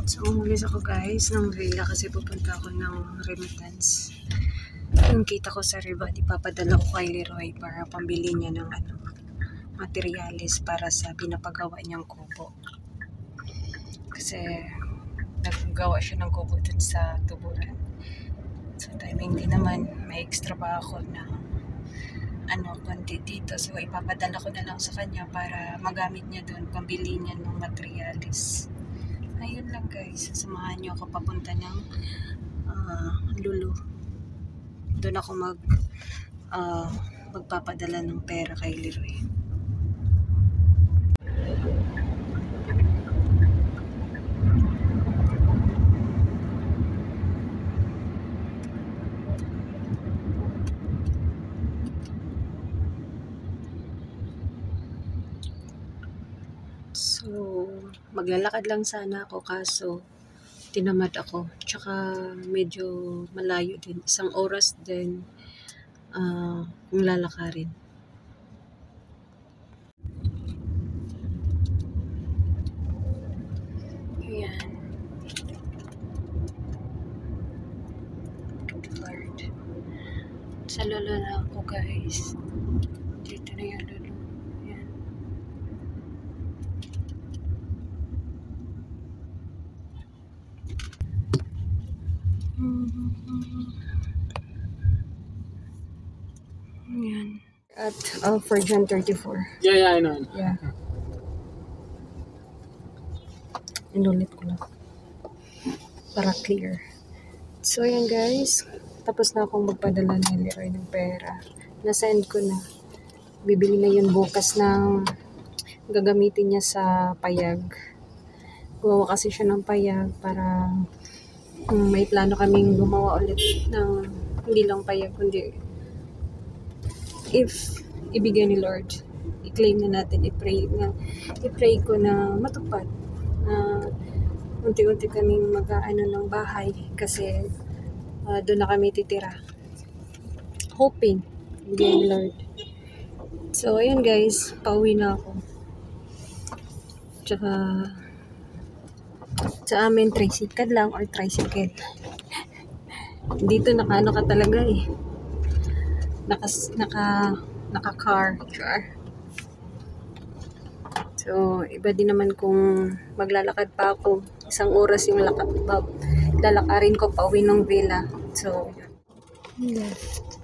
So, umulis ako guys ng villa kasi pupunta ako ng remittance. Yung kita ko sa Ribad, ipapadala ko kay Leroy para pambili niya ng materialis para sa pinapagawa niyang kubo. Kasi naggawa siya ng kubo dun sa tuburan. So, timing din naman, may extra pa ako na konti dito. So, ipapadala ko na lang sa kanya para magamit niya dun, pambili niya ng materialis. Ayun lang guys, sasamahan niyo ako papunta ng Lulu. Doon ako magpapadala ng pera kay Leroy. So, maglalakad lang sana ako kaso tinamad ako. Tsaka medyo malayo din. 1 oras din kung lalakarin. Ayan. Lord. Sa Lolo na ako guys. Dito na yung Lolo. Ayan. Ayan. At for John 34. Yeah, I know. Yeah. Inulit ko lang. Para clear. So, ayan guys. Tapos na akong magpadala ni Leroy ng pera. Na-send ko na. Bibili na yun bukas ng gagamitin niya sa payag. Gumawa kasi siya ng payag para may plano kaming gumawa ulit ng hindi lang payag kundi if ibigay ni Lord, i-claim na natin, i-pray ko na matupad na unti-unti kaming mag-aano ng bahay kasi doon na kami titira, hoping ibigay ni Lord. So ayan guys, pauwi na ako. Tsaka sa amin tricycle lang or tricycle. Dito naka ka talaga eh. Naka-car. Sure. So, iba din naman kung maglalakad pa ako. 1 oras yung lalakarin ko pa uwi ng villa. So, yun. Left.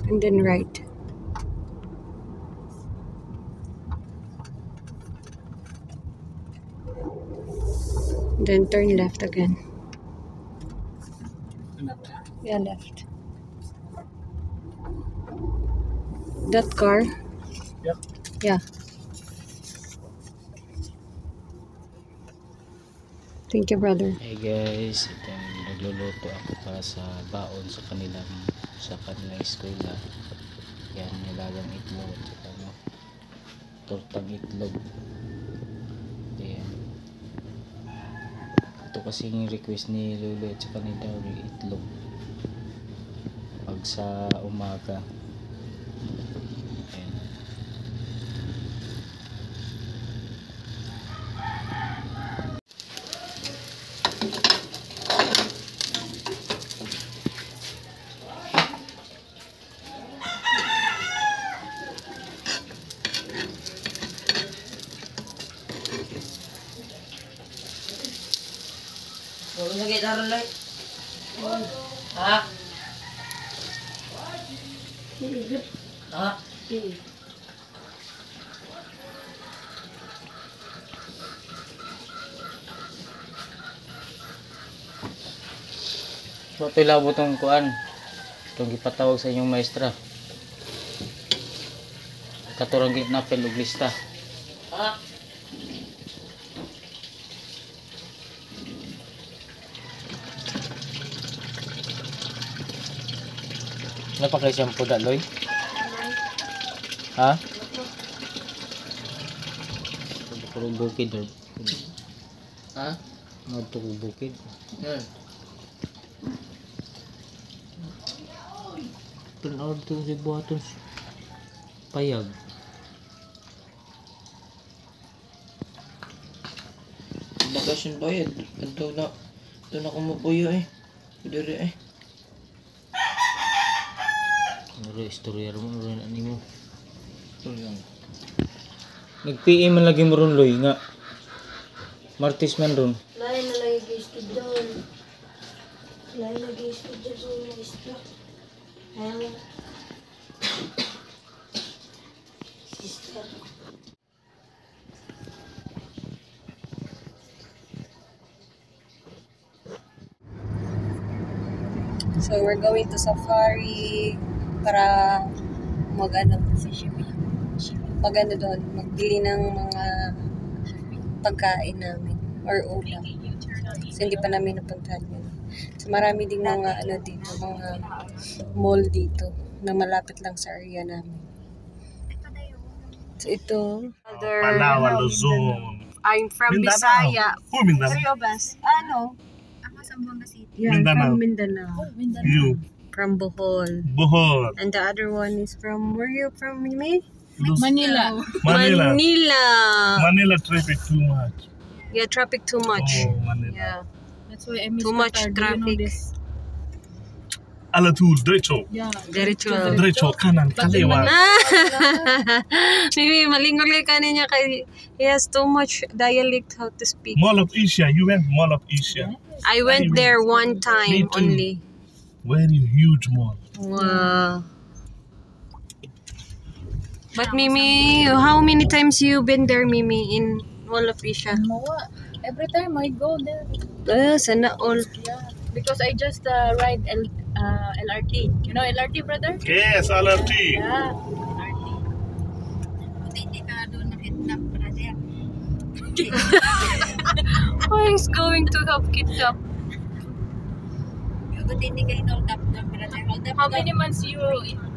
And then right. Then turn left again. Yeah, left. That car? Yeah. Yeah. Thank you, brother. Hey guys, ito nagluluto ako para sa baon sa kanilang eskwela. Yan, nilagang itlog at saka tortang itlog. Ayan. Ito kasi yung request ni Lulu at saka ni Dowry, itlog pag sa umaga. Ayan. Sakit harus lagi. Ah. Ah. So ito ilabot ang kuan. Itong ipatawag sa inyong maestra. Katurang gitnapel og lista. Ah. Napakay shampoo da, Loy? Ha? Puro bukid, Lord. Ha? Mga puro bukid. Yan. Tanaw ito si buhaton. Payag. Bakasyon ba yan? Ito na kumupuyo eh. Pwede eh. Ano istorya mo rin ani mo. Ito lang. Nag-PA man lagi mo ron, Loy, nga. Martis man ron. Lain na lagi gusto doon. Lain na gusto doon sa mga gusto. Ayaw. Sister. So we're going to safari para mag-ano, doon, magbili ng mga pagkain namin or ulam. So hindi pa namin napuntahan yun. So marami ding mga ano dito, mga mall dito na malapit lang sa area namin. So ito, Palawan, Luzon. I'm from Mindanao. Bisaya. Who Mindanao? Seriobas? Ano? Yeah, Mindanao. from Mindanao. You. From Bohol. Bohol. And the other one is from, where are you from, Mimi? Manila. Manila. Manila. Manila traffic too much. Yeah, traffic too much. Oh, Manila. Yeah, That's why I miss too much Qatar. Do you know traffic. this? Alatul, Derecho. Yeah. Diretso. Derecho, kanan, kaliwa. Maybe malingolay ka niya kay he has too much dialect how to speak. Mall of Asia. You went Mall of Asia. I went there one time Me too. only. Very huge mall. Wow. But Mimi, how many times you been there, Mimi, in Mall of Asia? Mawa. Every time I go there. Sana all. Yeah. Because I just ride LRT. You know LRT, brother? Yes, LRT. Yeah. LRT. Hindi ka doon nakitnap, brother. Who is going to have kidnap? Hindi ka hold up, brother. How many months you...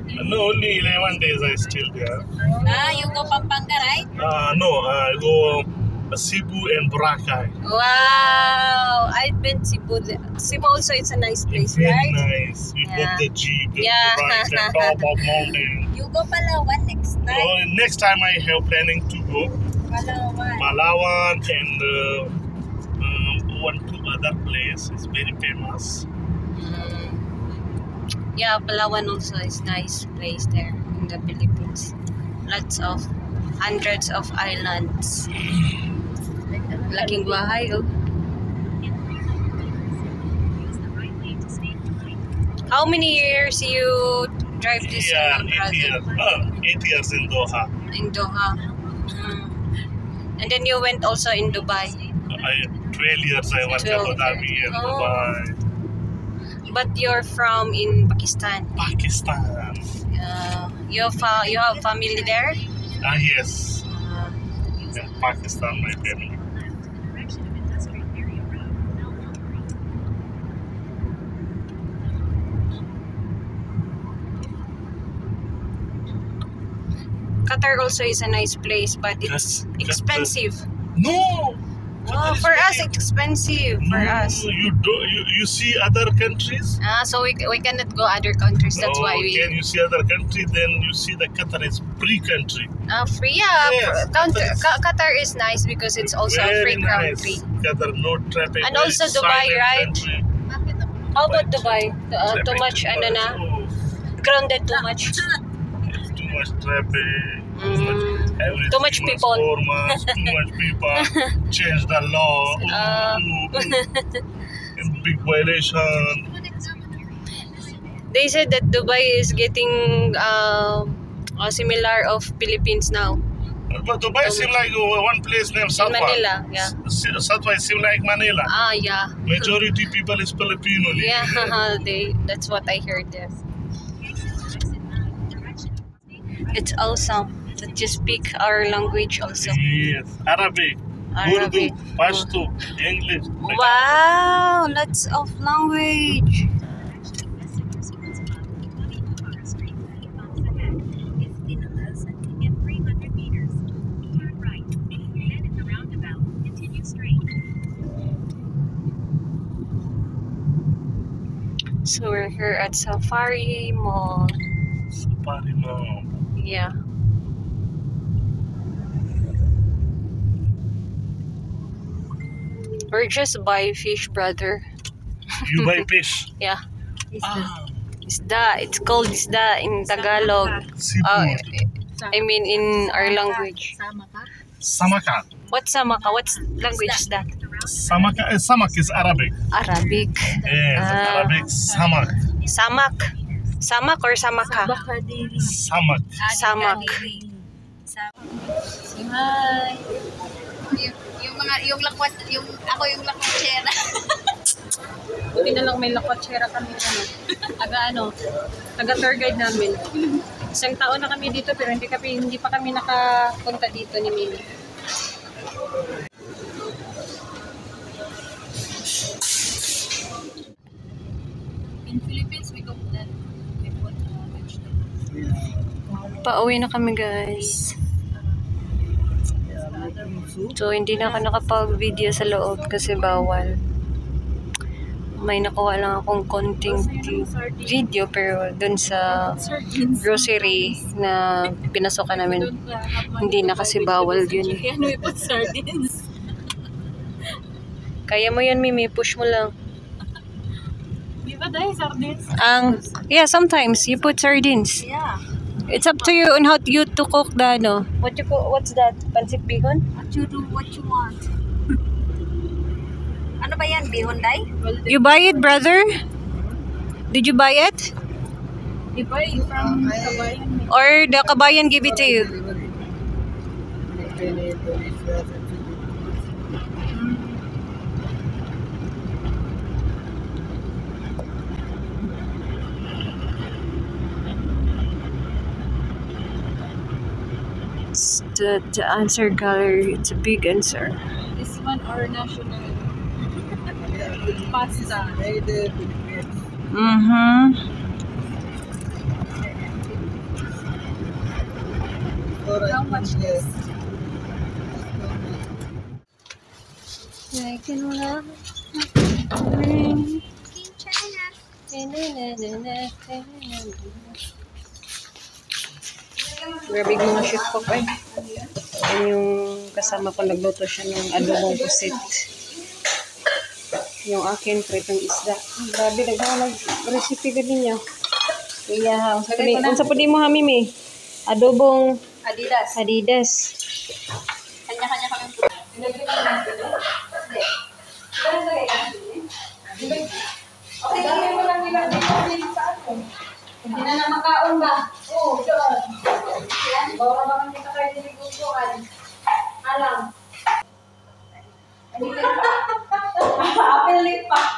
No, only 11 days I still there. You go Pampanga, right? No, I go Cebu and Boracay. Wow! I've been Cebu. Cebu also is a nice place, Very right? nice. We Yeah. got the jeep, the Yeah. ride the top of mountain. You go Palawan next time. Oh, next time I have planning to go Palawan. Palawan and one to other place. It's very famous. Yeah, Palawan also is nice place there in the Philippines. Lots of hundreds of islands. Laking bahay, oh. How many years you drive this Yeah, brother? 8 years in Doha. In Doha. And then you went also in Dubai. 12 years I went to 12 Abu Dhabi years. and Oh. Dubai. But you're from in Pakistan. Pakistan. You have family there? Yes. In Pakistan, my family. Qatar also is a nice place, but it's Qatar- expensive. No! Oh, Qatar is for us, very- it's expensive. For No, us. you see other countries? So we cannot go other countries. That's why we Can you see other country? Then you see the Qatar is free country. free. Yeah, Yes, Qatar is nice because it's also a Very free nice. country. Qatar, no traffic. And very also Dubai, silent right? country. How about Dubai? Too Traffic much, Dubai. ano na? Oh, Grounded too much. it's too much traffic. Every Too much 3 months, people. 4 months, too much people. Change the law. And big violation. They said that Dubai is getting similar of Philippines now. But Dubai seem like one place named In Satwa. Manila, yeah. Satwa seem like Manila. Yeah. Majority people is Filipino. Yeah, that's what I heard there. It's awesome that you speak our language also. Yes, Arabic, Arabic. Urdu, Pashto, English. Wow, lots of language. So we're here at Safari Mall. Safari Mall. Yeah. We're just buy fish, brother. You buy fish. Yeah. Ah, Isda. It's called isda in Tagalog. seafood. I mean in our language. Samaka. What's samaka? What's language is that? Samaka. Samak is Arabic. Arabic. Yes, Arabic. Samak. Samak. Samak or samaka? Samak. Samak. Hi. Yung lakwat, ako yung lakwatchera. Buti na lang may lakwatchera kami taga tour guide namin. Isang taon na kami dito pero hindi pa kami nakapunta dito ni Mimi. In Philippines, we go that. We put vegetables. Pauwi na kami, guys. So, hindi na ako nakapag-video sa loob kasi bawal. May nakuha lang akong konting video pero dun sa grocery na pinasokan namin, hindi na kasi bawal yun. Can we put sardines? Kaya mo yun, Mimi. Push mo lang. Di ba dahil sardines? Yeah, sometimes you put sardines. Yeah. It's up to you on how you to cook the what's that? Pancit bihon? You do what you want. Ano ba yan? Bihon day? You buy it, brother? Did you buy it? You buy it from Kabayan. Or the kabayan give it to you? The answer gallery, it's a big answer. This one or national pasta. Mm-hmm. How much this? I can love Grabe mga chef ko pa eh. Yan yung kasama ko nagluto siya ng adobong pusit. Yung akin, pritong isda. Grabe, nag-recipe ganin niya. Kaya, kung sa pwede mo ha, Mimi? Adobong Adidas. Kanya-kanya kami po. Hindi na makaon ba? Oo, doon. Bawa ba kami sa kayo niligutuan? Alam. Apel pa.